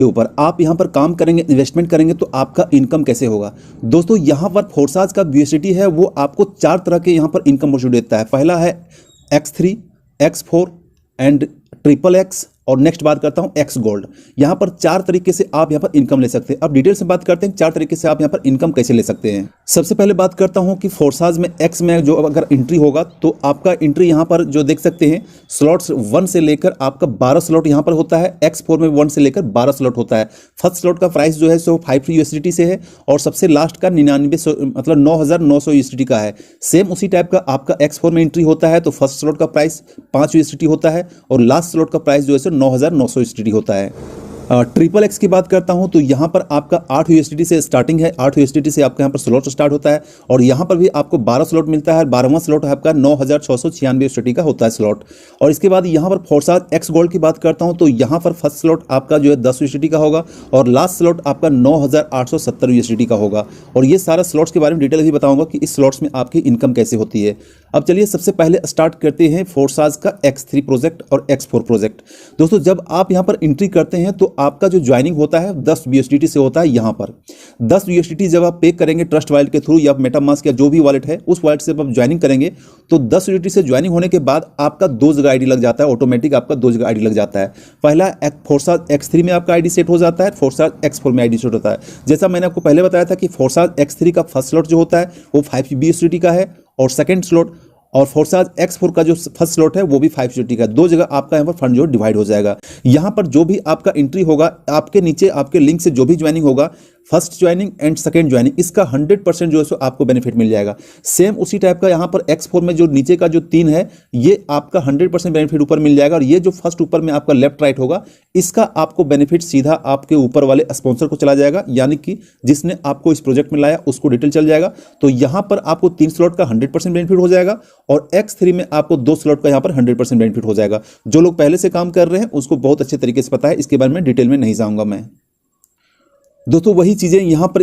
के ऊपर आप यहाँ पर काम करेंगे, इन्वेस्टमेंट करेंगे तो आपका इनकम कैसे होगा। दोस्तों यहाँ पर फोर्साज का यूएसडीटी है वो आपको 4 तरह के यहाँ पर इनकम मौजूद देता है। पहला है X3, X4 एंड XXX और नेक्स्ट बात करता हूँ एक्स गोल्ड। यहाँ पर 4 तरीके से आप यहाँ पर इनकम ले सकते हैं। अब डिटेल से बात करते हैं 4 तरीके से आप यहाँ पर इनकम कैसे ले सकते हैं। सबसे पहले बात करता हूँ कि फोर्साज में एक्स में जो अगर एंट्री होगा तो आपका एंट्री यहाँ पर जो देख सकते हैं स्लॉट्स 1 से लेकर आपका 12 स्लॉट यहाँ पर होता है। X4 में 1 से लेकर 12 स्लॉट होता है। फर्स्ट स्लॉट का प्राइस जो है सो 5 USDT से है और सबसे लास्ट का 99 मतलब 9,900 USDT का है। सेम उसी टाइप का आपका X4 में एंट्री होता है तो फर्स्ट स्लॉट का प्राइस 5 USDT होता है और लास्ट स्लॉट का प्राइस जो है सो 9,900 USDT होता है। XXX की बात करता हूं तो यहां पर आपका 8 USDT से स्टार्टिंग है। 8 USDT से आपका यहां पर स्लॉट स्टार्ट होता है और यहां पर भी आपको 12 स्लॉट मिलता है। 12वां स्लॉट आपका 9,696 USDT का होता है स्लॉट। और इसके बाद यहां पर फोर्साज एक्स गोल्ड की बात करता हूं तो यहां पर फर्स्ट स्लॉट आपका जो है 10 USDT का होगा और लास्ट स्लॉट आपका 9,870 USDT का होगा। और ये सारा स्लॉट्स के बारे में डिटेल भी बताऊंगा कि इस स्लॉट्स में आपकी इनकम कैसे होती है। अब चलिए सबसे पहले स्टार्ट करते हैं फोर्साज का X3 प्रोजेक्ट और X4 प्रोजेक्ट। दोस्तों जब आप यहां पर एंट्री करते हैं तो आपका जो ज्वाइनिंग होता है 10 USDT से होता है। यहाँ पर 10 USDT जब आप पे करेंगे ट्रस्ट वॉलेट के थ्रू या मेटामास्क या जो भी वॉलेट है उस वॉलेट से जब आप ज्वाइनिंग करेंगे तो 10 USDT से ज्वाइनिंग होने के बाद आपका 2 जगह आईडी लग जाता है। ऑटोमेटिक आपका 2 जगह आईडी लग जाता है। पहला फोर्साज X3 में आपका आईडी सेट हो जाता है, फोर्साज X4 में आईडी सेट होता है। जैसा मैंने आपको पहले बताया था कि फोर्साज X3 का फर्स्ट स्लॉट जो होता है वो 5 USDT का है और सेकेंड स्लॉट और फोर्साज X4 का जो फर्स्ट स्लॉट है वो भी 5 USDT का। 2 जगह आपका यहाँ पर फंड जो डिवाइड हो जाएगा। यहाँ पर जो भी आपका एंट्री होगा आपके नीचे आपके लिंक से जो भी ज्वाइनिंग होगा first joining and second joining इसका 100% जो है सो आपको बेनिफिट मिल जाएगा। सेम उसी टाइप का यहाँ पर X4 में जो नीचे का जो 3 है ये आपका 100% बेनिफिट ऊपर मिल जाएगा और ये जो फर्स्ट ऊपर में आपका लेफ्ट राइट होगा इसका आपको बेनिफिट सीधा आपके ऊपर वाले स्पॉन्सर को चला जाएगा, यानी कि जिसने आपको इस प्रोजेक्ट में लाया उसको डिटेल चल जाएगा। तो यहाँ पर आपको 3 स्लॉट का 100% बेनिफिट हो जाएगा और X3 में आपको 2 स्लॉट का यहाँ पर 100% बेनिफिट हो जाएगा। जो लोग पहले से काम कर रहे हैं उसको बहुत अच्छे तरीके से पता है, इसके बारे में डिटेल में नहीं जाऊंगा मैं। दोस्तों वही चीज़ें यहाँ पर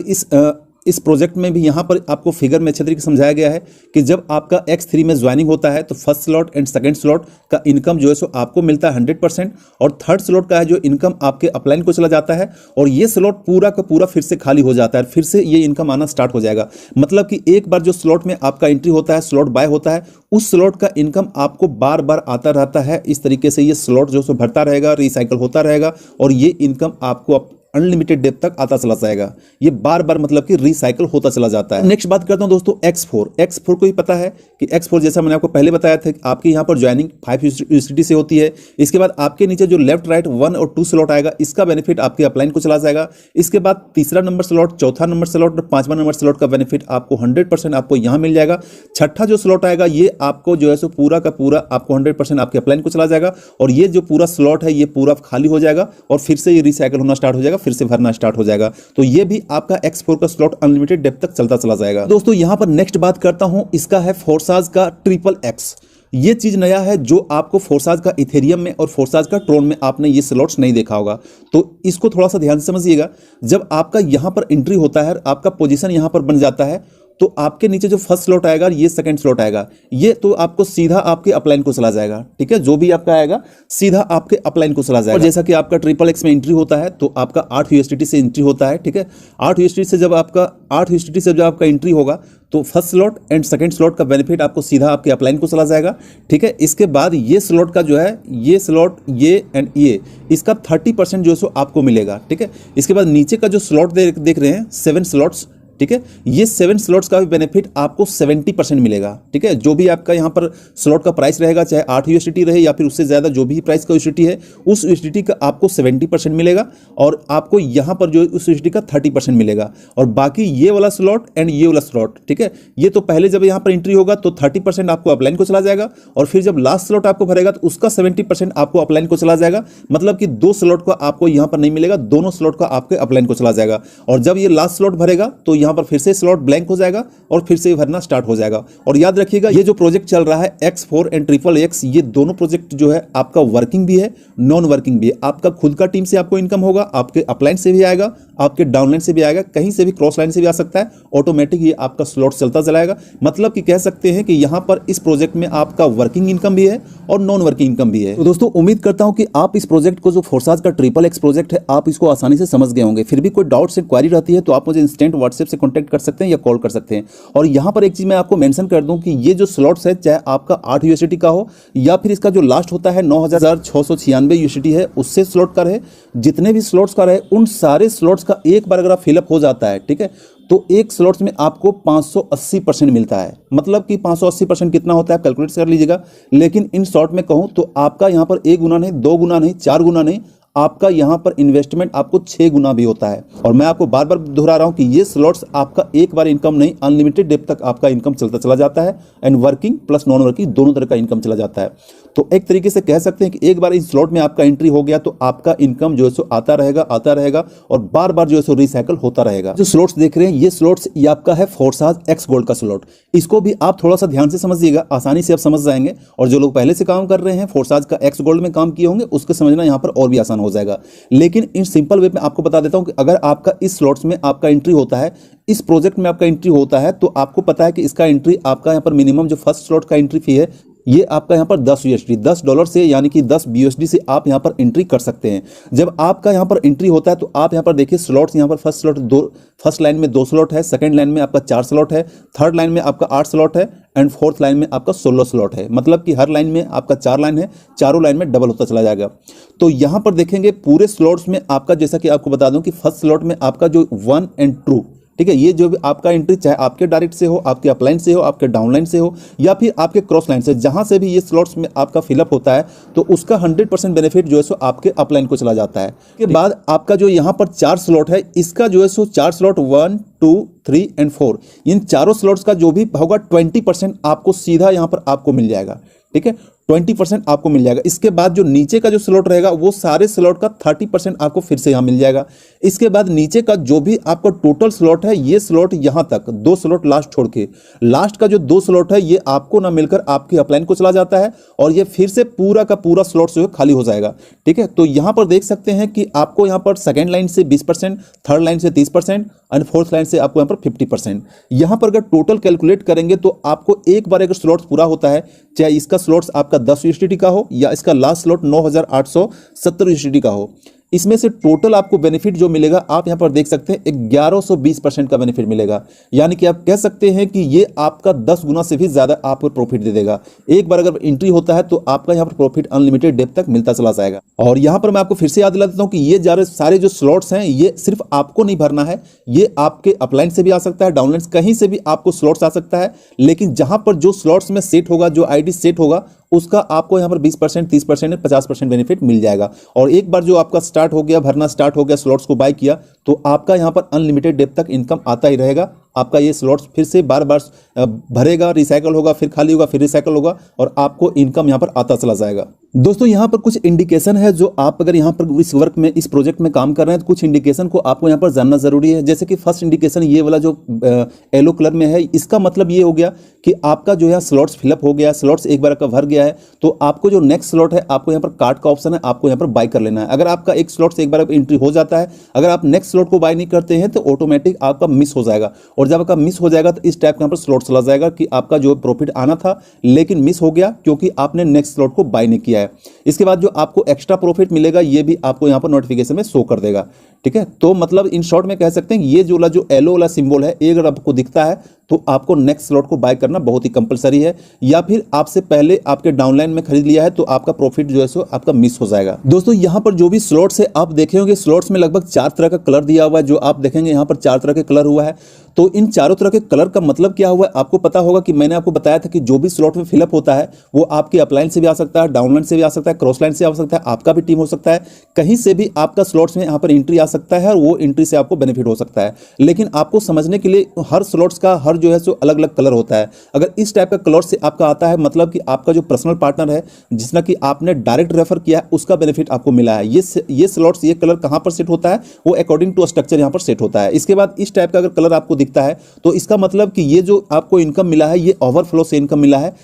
इस प्रोजेक्ट में भी यहाँ पर आपको फिगर में अच्छे तरीके से समझाया गया है कि जब आपका X3 में ज्वाइनिंग होता है तो first slot and second slot का इनकम जो है सो आपको मिलता है 100% और थर्ड स्लॉट का है जो इनकम आपके अपलाइन को चला जाता है और ये स्लॉट पूरा का पूरा फिर से खाली हो जाता है, फिर से ये इनकम आना स्टार्ट हो जाएगा। मतलब कि एक बार जो स्लॉट में आपका एंट्री होता है, स्लॉट बाय होता है, उस स्लॉट का इनकम आपको बार बार आता रहता है। इस तरीके से ये स्लॉट जो सो भरता रहेगा, रिसाइकल होता रहेगा और ये इनकम आपको अनलिमिटेड डेप तक आता चला जाएगा। ये बार बार मतलब कि रिसाइकल होता चला जाता है। नेक्स्ट बात करता हूं दोस्तों X4 को ही पता है कि X4 जैसा मैंने आपको पहले बताया था कि आपके यहाँ पर ज्वाइनिंग 5 USDT से होती है। इसके बाद आपके नीचे जो लेफ्ट राइट 1 और 2 स्लॉट आएगा इसका बेनिफिट आपके अपलाइन को चला जाएगा। इसके बाद तीसरा नंबर स्लॉट, चौथा नंबर स्लॉट और 5वां नंबर स्लॉट का बेनिफिट आपको 100% आपको यहाँ मिल जाएगा। छठा जो स्लॉट आएगा ये आपको जो है सो पूरा का पूरा आपको 100% आपके अपलाइन को चला जाएगा और ये जो पूरा स्लॉट है ये पूरा खाली हो जाएगा और फिर से ये रिसाइकल होना स्टार्ट हो जाएगा, फिर से भरना स्टार्ट हो जाएगा। तो ये भी आपका X4 का स्लॉट अनलिमिटेड डेप्थ तक चलता चला जाएगा। दोस्तों यहां पर नेक्स्ट बात करता हूं, इसका है फोर्साज का XXX। ये चीज नया है जो आपको फोर्साज का इथेरियम में और फोर्साज का ट्रोन में आपने ये स्लॉट्स नहीं देखा होगा, तो इसको थोड़ा सा ध्यान से समझिएगा। जब आपका यहां पर एंट्री होता है, आपका पोजीशन यहां पर बन जाता है तो आपके नीचे जो फर्स्ट स्लॉट आएगा ये सेकंड स्लॉट आएगा, ये तो आपको सीधा आपके अपलाइन को चला जाएगा। ठीक है, जो भी आपका आएगा सीधा आपके अपलाइन को चला जाएगा। और जैसा कि आपका XXX में एंट्री होता है तो आपका 8 USDT से एंट्री होता है। ठीक है, 8 USDT से जब आपका एंट्री होगा तो first slot and second slot का बेनिफिट आपको सीधा आपके अपलाइन को चला जाएगा। ठीक है, इसके बाद ये स्लॉट का जो है ये स्लॉट ये एंड ये इसका 30% जो है सो आपको मिलेगा। ठीक है, इसके बाद नीचे का जो स्लॉट देख रहे हैं 7 स्लॉट्स, ठीक है, ये 7 स्लॉट्स का भी बेनिफिट आपको 70% मिलेगा। ठीक है, जो भी आपका यहाँ पर स्लॉट का प्राइस रहेगा चाहे 8 USDT रहे या फिर उससे ज़्यादा जो भी प्राइस का USDT है उस USDT का आपको 70% मिलेगा और आपको यहाँ पर जो उस USDT का 30% मिलेगा और बाकी ये वाला स्लॉट एंड ये वाला स्लॉट, ठीक है, ये तो पहले जब यहाँ पर एंट्री होगा तो 30% आपको अपलाइन को चला जाएगा और फिर जब लास्ट स्लॉट आपको भरेगा तो उसका 70% आपको अपलाइन को चला जाएगा। मतलब कि 2 स्लॉट का आपको यहाँ पर नहीं मिलेगा, दोनों स्लॉट का आपके अपलाइन को चला जाएगा और जब ये लास्ट स्लॉट भरेगा तो यहाँ पर फिर से स्लॉट ब्लैंक हो जाएगा और फिर से भरना स्टार्ट हो जाएगा। और याद रखिएगा ये जो प्रोजेक्ट चल रहा है X4 एंड XXX ये दोनों प्रोजेक्ट जो है आपका वर्किंग भी है, नॉन वर्किंग भी है। आपका खुद का टीम से आपको इनकम होगा, आपके अपलाइन से भी आएगा, आपके डाउनलाइन से भी आएगा, कहीं से भी क्रॉस लाइन से भी आ सकता है। ऑटोमेटिक ये आपका स्लॉट चलता चलाएगा। मतलब कि कह सकते हैं कि यहाँ पर इस प्रोजेक्ट में आपका वर्किंग इनकम भी है और नॉन वर्किंग इनकम भी है। तो दोस्तों उम्मीद करता हूं कि आप इस प्रोजेक्ट को, जो फोर्साज का XXX प्रोजेक्ट है, आप इसको आसानी से समझ गए होंगे। फिर भी कोई डाउट्स क्वारी रहती है तो आप मुझे इंस्टेंट व्हाट्सएप से कॉन्टैक्ट कर सकते हैं या कॉल कर सकते हैं। और यहाँ पर एक चीज मैं आपको मेंशन कर दूं कि ये जो स्लॉट्स है, चाहे आपका 8 USDT का हो या फिर इसका जो लास्ट होता है 9,696 USDT है, उससे स्लॉट का रहे, जितने भी स्लॉट्स का रहे, उन सारे स्लॉट्स का एक बार अगर आप फिलअप हो जाता है, ठीक है, तो एक स्लॉट्स में आपको 580% मिलता है। मतलब कि 580% कितना होता है आप कैलकुलेट कर लीजिएगा। लेकिन इन शॉर्ट में कहूं तो आपका यहां पर 1 गुना नहीं, 2 गुना नहीं, 4 गुना नहीं, आपका यहां पर इन्वेस्टमेंट आपको 6 गुना भी होता है। और मैं आपको बार बार दोहरा रहा हूं कि ये स्लॉट्स आपका एक बार इनकम नहीं, अनलिमिटेड डेप तक आपका इनकम चलता चला जाता है। And working plus non working दोनों तरह का इनकम चला जाता है। तो एक तरीके से कह सकते हैं कि एक बार इस स्लॉट में आपका एंट्री हो गया तो आपका इनकम जो है सो आता रहेगा और बार बार जो है सो रिसाइकल होता रहेगा। जो स्लॉट्स देख रहे हैं ये स्लॉट्स, ये आपका है फोर्साज एक्स गोल्ड का स्लॉट। इसको भी आप थोड़ा सा ध्यान से समझिएगा, आसानी से आप समझ जाएंगे। और जो लोग पहले से काम कर रहे हैं, फोर्साज का एक्स गोल्ड में काम किए होंगे, उसके समझना यहाँ पर और भी आसान हो जाएगा। लेकिन इन सिंपल वे में आपको बता देता हूं कि अगर आपका इस स्लॉट्स में आपका एंट्री होता है, इस प्रोजेक्ट में आपका एंट्री होता है, तो आपको पता है कि इसका एंट्री आपका यहाँ पर मिनिमम जो फर्स्ट स्लॉट का एंट्री फी है, ये आपका यहाँ पर $10 से, यानी कि 10 BUSD से आप यहाँ पर एंट्री कर सकते हैं। जब आपका यहाँ पर एंट्री होता है तो आप यहाँ पर देखिए स्लॉट्स, यहाँ पर फर्स्ट लाइन में 2 स्लॉट है, सेकंड लाइन में आपका 4 स्लॉट है, थर्ड लाइन में आपका 8 स्लॉट है एंड फोर्थ लाइन में आपका 16 स्लॉट है। मतलब कि हर लाइन में आपका 4 लाइन है, चारों लाइन में डबल होता चला जाएगा। तो यहाँ पर देखेंगे पूरे स्लॉट्स में आपका, जैसा कि आपको बता दूं कि फर्स्ट स्लॉट में आपका जो 1 एंड 2, ठीक है, ये जो भी आपका एंट्री, चाहे आपके डायरेक्ट से हो, आपके अपलाइन से हो, आपके डाउनलाइन से हो या फिर आपके क्रॉस लाइन से, जहां से भी ये स्लॉट्स में आपका फिलअप होता है तो उसका 100% बेनिफिट जो है सो आपके अपलाइन को चला जाता है। उसके बाद आपका जो यहाँ पर 4 स्लॉट है, इसका जो है सो 4 स्लॉट 1, 2, 3 एंड 4, इन चारों स्लॉट्स का जो भी होगा 20% आपको सीधा यहाँ पर आपको मिल जाएगा। ठीक है, 20% आपको मिल जाएगा। इसके बाद जो नीचे का जो स्लॉट रहेगा वो सारे स्लॉट का 30% आपको फिर से यहाँ मिल जाएगा। इसके बाद नीचे का जो भी आपका टोटल स्लॉट है, ये स्लॉट यहाँ तक 2 स्लॉट लास्ट छोड़ के, लास्ट का जो 2 स्लॉट है ये आपको ना मिलकर आपकी अपलाइन को चला जाता है और ये फिर से पूरा का पूरा स्लॉट जो है खाली हो जाएगा। ठीक है, तो यहाँ पर देख सकते हैं कि आपको यहाँ पर सेकेंड लाइन से 20%, थर्ड लाइन से 30% एंड फोर्थ लाइन से आपको यहाँ पर 50%। यहाँ पर अगर टोटल कैलकुलेट करेंगे तो आपको एक बार अगर स्लॉट पूरा होता है, चाहे इसका स्लॉट्स आपका 10 USDT का हो या इसका लास्ट स्लॉट 9,870 USDT का हो, इसमें से टोटल आपको बेनिफिट जो मिलेगा आप यहां पर देख सकते हैं 1120% का बेनिफिट मिलेगा। यानी कि आप कह सकते हैं कि ये आपका 10 गुना से भी ज्यादा आपको प्रॉफिट दे देगा। एक बार अगर एंट्री होता है तो आपका यहां पर प्रॉफिट अनलिमिटेड डेप तक मिलता चला जाएगा। और यहां पर मैं आपको फिर से याद दिला देता हूं कि ये सारे जो स्लॉट्स हैं ये सिर्फ आपको नहीं भरना है, ये आपके अपलाइन से भी आ सकता है, डाउनलाइन कहीं से भी आपको स्लॉट्स आ सकता है। लेकिन जहां पर जो स्लॉट्स में सेट होगा, जो आईडी सेट होगा, उसका आपको यहां पर 20%, 30%, 50% बेनिफिट मिल जाएगा। और एक बार जो आपका स्टार्ट हो गया, भरना स्टार्ट हो गया, स्लॉट्स को बाय किया, तो आपका यहां पर अनलिमिटेड डेप तक इनकम आता ही रहेगा। आपका ये स्लॉट्स फिर से बार बार भरेगा, रिसाइकल होगा, फिर खाली होगा, फिर रिसाइकल होगा और आपको इनकम यहां पर आता चला जाएगा। दोस्तों यहाँ पर कुछ इंडिकेशन है जो आप अगर यहाँ पर इस वर्क में, इस प्रोजेक्ट में काम कर रहे हैं तो कुछ इंडिकेशन को आपको यहाँ पर जानना जरूरी है। जैसे कि फर्स्ट इंडिकेशन ये वाला जो येलो कलर में है, इसका मतलब ये हो गया कि आपका जो है स्लॉट्स फिलअप हो गया, स्लॉट्स एक बार का भर गया है, तो आपको जो नेक्स्ट स्लॉट है आपको यहाँ पर कार्ड का ऑप्शन है, आपको यहाँ पर बाय कर लेना है। अगर आपका एक स्लॉट से एक बार एंट्री हो जाता है, अगर आप नेक्स्ट स्लॉट को बाय नहीं करते हैं तो ऑटोमेटिक आपका मिस हो जाएगा। और जब आपका मिस हो जाएगा तो इस टाइप का यहाँ पर स्लॉट चला जाएगा कि आपका जो प्रॉफिट आना था लेकिन मिस हो गया क्योंकि आपने नेक्स्ट स्लॉट को बाय नहीं किया है। इसके बाद जो आपको एक्स्ट्रा प्रॉफिट मिलेगा ये भी आपको यहाँ पर नोटिफिकेशन में शो कर देगा। ठीक है, तो मतलब इन शॉर्ट में कह सकते हैं ये जो येलो वाला सिंबल है, ये अगर आपको दिखता है तो आपको नेक्स्ट स्लॉट को बाय करना बहुत ही कंपलसरी है, या फिर आपसे पहले आपके डाउनलाइन में खरीद लिया है तो आपका प्रॉफिट जो है सो आपका मिस हो जाएगा। दोस्तों यहाँ पर जो भी स्लॉट्स है आप देखे होंगे, स्लॉट्स में लगभग 4 तरह का कलर दिया हुआ है। जो आप देखेंगे यहाँ पर 4 तरह के कलर हुआ है। तो इन चारों तरह के कलर का मतलब क्या हुआ है आपको पता होगा कि मैंने आपको बताया था कि जो भी स्लॉट में फिलअप होता है वो आपके अपलाइन से भी आ सकता है, डाउनलाइन से भी आ सकता है, क्रॉस लाइन से आ सकता है, आपका भी टीम हो सकता है, कहीं से भी आपका स्लॉट्स में यहाँ पर एंट्री आ सकता है और वो एंट्री से आपको बेनिफिट हो सकता है। लेकिन आपको समझने के लिए हर स्लॉट्स का हर जो है सो अलग अलग कलर होता है। अगर इस टाइप का कलर से आपका आता है मतलब कि आपका जो पर्सनल पार्टनर है जिसना कि आपने डायरेक्ट रेफर किया है उसका बेनिफिट आपको मिला है। ये स्लॉट्स, ये कलर कहां पर सेट होता है वो अकॉर्डिंग टू स्ट्रक्चर यहां पर सेट होता है। इसके बाद इस टाइप का अगर कलर आपको दिखता है तो इसका मतलब कि ये जो आपको इनकम मिला है ये ओवरफ्लो से इनकम मिला है।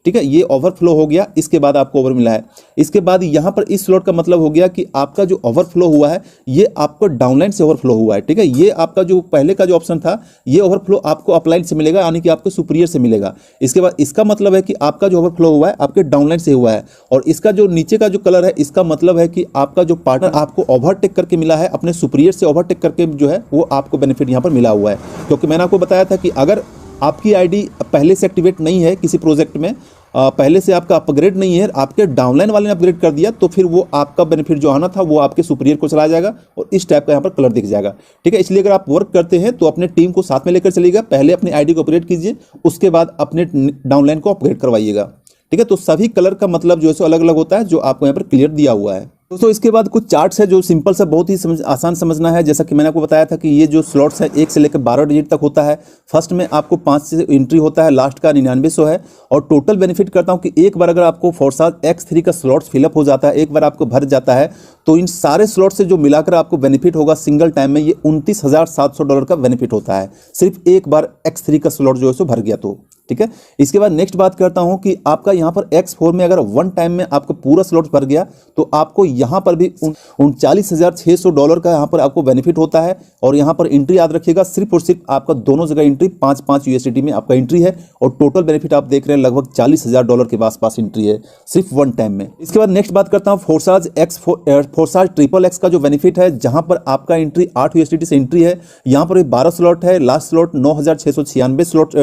ठीक है, ये ओवरफ्लो हो गया, इसके बाद आपको ओवर मिला है। इसके बाद यहाँ पर इस स्लॉट का मतलब हो गया कि आपका जो ओवरफ्लो हुआ है ये आपको डाउनलाइन से ओवरफ्लो हुआ है। ठीक है, ये आपका जो पहले का जो ऑप्शन था ये ओवरफ्लो आपको अपलाइन से मिलेगा, यानी कि आपको सुपीरियर से मिलेगा। इसके बाद इसका मतलब है कि आपका जो ओवरफ्लो हुआ है आपके डाउनलाइन से हुआ है। और इसका जो नीचे का जो कलर है इसका मतलब है कि आपका जो पार्टनर आपको ओवरटेक करके मिला है, अपने सुपीरियर से ओवरटेक करके जो है वो आपको बेनिफिट यहाँ पर मिला हुआ है। क्योंकि मैंने आपको बताया था कि अगर आपकी आईडी पहले से एक्टिवेट नहीं है किसी प्रोजेक्ट में, पहले से आपका अपग्रेड नहीं है, आपके डाउनलाइन वाले ने अपग्रेड कर दिया, तो फिर वो आपका बेनिफिट जो आना था वो आपके सुपीरियर को चला जाएगा और इस टाइप का यहाँ पर कलर दिख जाएगा। ठीक है, इसलिए अगर आप वर्क करते हैं तो अपने टीम को साथ में लेकर चलिएगा, पहले अपनी आईडी को अपग्रेड कीजिए, उसके बाद अपने डाउनलाइन को अपग्रेड करवाइएगा। ठीक है, तो सभी कलर का मतलब जो है सो अलग अलग होता है, जो आपको यहाँ पर क्लियर दिया हुआ है। दोस्तों इसके बाद कुछ चार्ट्स है जो सिंपल से बहुत ही आसान समझना है। जैसा कि मैंने आपको बताया था कि ये जो स्लॉट्स है 1 से लेकर 12 डिजिट तक होता है। फर्स्ट में आपको 5 से एंट्री होता है, लास्ट का 9900 है। और टोटल बेनिफिट करता हूँ कि एक बार अगर आपको फोर्साज X3 का स्लॉट्स फिलअप हो जाता है, एक बार आपको भर जाता है, तो इन सारे स्लॉट से जो मिलाकर आपको बेनिफिट होगा सिंगल टाइम में ये $29,700 का बेनिफिट होता है, सिर्फ एक बार X3 का स्लॉट जो है सो भर गया तो। ठीक है, इसके बाद नेक्स्ट बात करता हूं कि आपका यहां पर X4 में अगर वन टाइम में आपका पूरा स्लॉट भर गया तो आपको यहां पर भी $39,600 का यहां पर आपको बेनिफिट होता है। और यहां पर एंट्री याद रखिएगा, सिर्फ और सिर्फ आपका दोनों जगह एंट्री 5-5 USDT में आपका एंट्री है। और टोटल बेनिफिट आप देख रहे हैं लगभग $40,000 के आसपास एंट्री है सिर्फ वन टाइम में। इसके बाद नेक्स्ट बात करता हूँ फोर्साज XXX का जो बेनिफिट है, जहां पर आपका एंट्री 8 USDT से एंट्री है। यहां पर 12 स्लॉट है, लास्ट स्लॉट 9,696 स्लॉट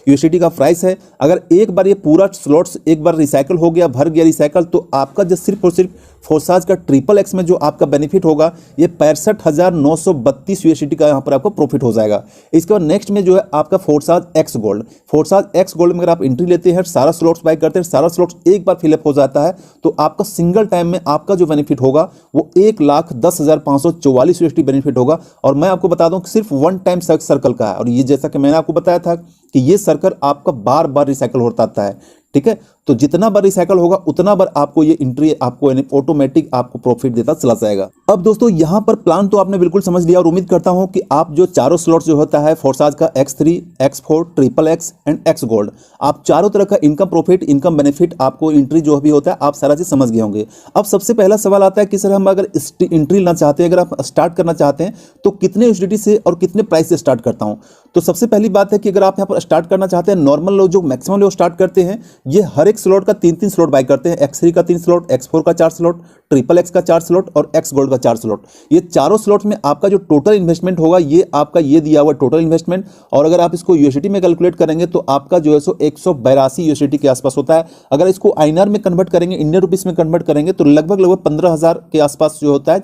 USDT का प्राइस है। अगर एक बार ये पूरा स्लॉट्स एक बार रिसाइकल हो गया, भर गया रिसाइकल, तो आपका जो सिर्फ और सिर्फ फोर्साज का XXX में जो आपका बेनिफिट होगा ये 65,932 USDT का यहाँ पर आपको प्रॉफिट हो जाएगा। इसके बाद नेक्स्ट में जो है आपका Forsage X gold. Forsage X gold में अगर आप एंट्री लेते हैं, सारा स्लॉट्स बाय करते हैं, सारा स्लॉट्स एक बार फिलअप हो जाता है, तो आपका सिंगल टाइम में आपका जो बेनिफिट होगा वो 1,10,544 USDT बेनिफिट होगा। और मैं आपको बता दूं कि सिर्फ वन टाइम सर्कल का है। और ये जैसा कि मैंने आपको बताया था कि ये सर्कल आपका बार बार रिसाइकल होता है। ठीक है, तो जितना बार रिसाइकल होगा उतना बार आपको ये एंट्री आपको ऑटोमेटिक आपको प्रॉफिट देता चला जाएगा। अब दोस्तों यहाँ पर प्लान तो आपने बिल्कुल समझ लिया और उम्मीद करता हूँ कि आप जो चारों स्लॉट्स जो होता है फोर्साज का X3, X4, XXX and X gold, आप चारों तरह का इनकम प्रॉफिट, इनकम बेनिफिट, आपको एंट्री जो भी होता है आप सारा चीज समझ गए होंगे। अब सबसे पहला सवाल आता है कि सर हम अगर एंट्री लेना चाहते हैं, अगर आप स्टार्ट करना चाहते हैं तो कितने USDT से और कितने प्राइस से स्टार्ट करता हूँ। तो सबसे पहली बात है कि अगर आप यहाँ पर स्टार्ट करना चाहते हैं, नॉर्मल लोग जो मैक्सिमम लोग स्टार्ट करते हैं ये हर एक स्लॉट का 3-3 स्लॉट बाय करते हैं। X3 का 3 स्लॉट, X4 का 4 स्लॉट, XXX का 4 स्लॉट और X गोल्ड का 4 स्लॉट। ये चारों स्लॉट में आपका जो टोटल इन्वेस्टमेंट होगा ये आपका ये दिया हुआ टोटल इन्वेस्टमेंट। और अगर आप इसको USDT में कैलकुलेट करेंगे तो आपका जो है सो 182 USDT के आसपास होता है। अगर इसको INR में कन्वर्ट करेंगे, इंडियन रुपीस में कन्वर्ट करेंगे, तो लगभग 15,000 के आसपास जो होता है,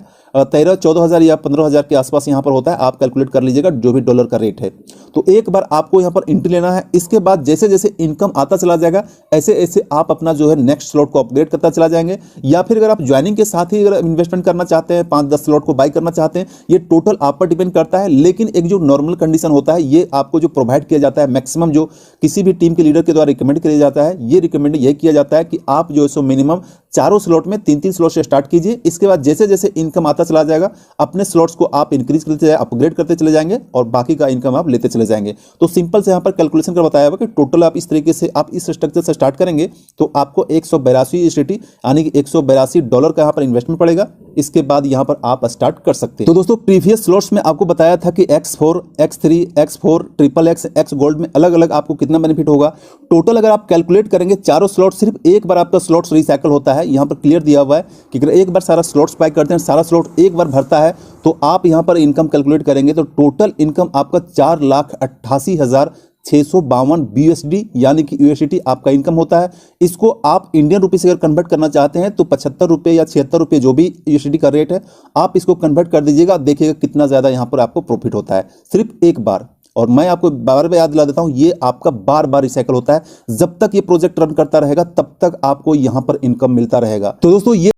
13-14,000 या 15,000 के आसपास यहाँ पर होता है। आप कैलकुलेट कर लीजिएगा जो भी डॉलर का रेट है। तो एक बार आपको यहाँ पर एंट्री लेना है, इसके बाद जैसे जैसे इनकम आता चला जाएगा ऐसे ऐसे आप अपना जो है नेक्स्ट स्लॉट को अपग्रेड करता चला जाएंगे। या फिर अगर आप ज्वाइनिंग के साथ ही अगर इन्वेस्टमेंट करना चाहते हैं, 5-10 स्लॉट को बाय करना चाहते हैं, ये टोटल आप पर डिपेंड करता है। लेकिन एक जो नॉर्मल कंडीशन होता है ये आपको जो प्रोवाइड किया जाता है, मैक्सिमम जो किसी भी टीम के लीडर के द्वारा रिकमेंड किया जाता है, ये रिकमेंड यही किया जाता है कि आप जो है सो मिनिमम चारों स्लॉट में 3-3 स्लॉट से स्टार्ट कीजिए। इसके बाद जैसे जैसे इनकम आता चला जाएगा अपने स्लॉट्स को आप इंक्रीज करते जाए, अपग्रेड करते चले जाएंगे और बाकी का इनकम आप लेते चले जाएंगे। तो सिंपल से यहाँ पर कैलकुलेशन कर बताया हुआ कि टोटल आप इस तरीके से आप इस स्ट्रक्चर से स्टार्ट करेंगे तो आपको 182 USDT यानी कि $182 का यहाँ पर इन्वेस्टमेंट पड़ेगा। इसके बाद यहाँ पर आप स्टार्ट कर सकते हैं। तो दोस्तों प्रीवियस स्लॉट्स में आपको बताया था कि X4, X3, X4, XXX, X gold में अलग अलग आपको कितना बेनिफिट होगा। टोटल अगर आप कैलकुलेट करेंगे चारों स्लॉट सिर्फ एक बार आपका स्लॉट्स रिसाइकल होता है। यहाँ पर क्लियर दिया हुआ है कि अगर एक बार सारा स्लॉट्स बाय करते हैं, सारा स्लॉट एक बार भरता है, तो आप यहाँ पर इनकम कैलकुलेट करेंगे तो टोटल इनकम आपका 4,88,652 BUSD यानी कि USDT आपका इनकम होता है। इसको आप इंडियन रुपी से अगर कन्वर्ट करना चाहते हैं तो 75 रुपये या 76 रुपये जो भी USDT का रेट है आप इसको कन्वर्ट कर दीजिएगा, देखिएगा कितना ज़्यादा यहाँ पर आपको प्रॉफिट होता है सिर्फ एक बार। और मैं आपको बार बार याद दिला देता हूं ये आपका बार बार रिसाइकल होता है। जब तक ये प्रोजेक्ट रन करता रहेगा तब तक आपको यहाँ पर इनकम मिलता रहेगा। तो दोस्तों ये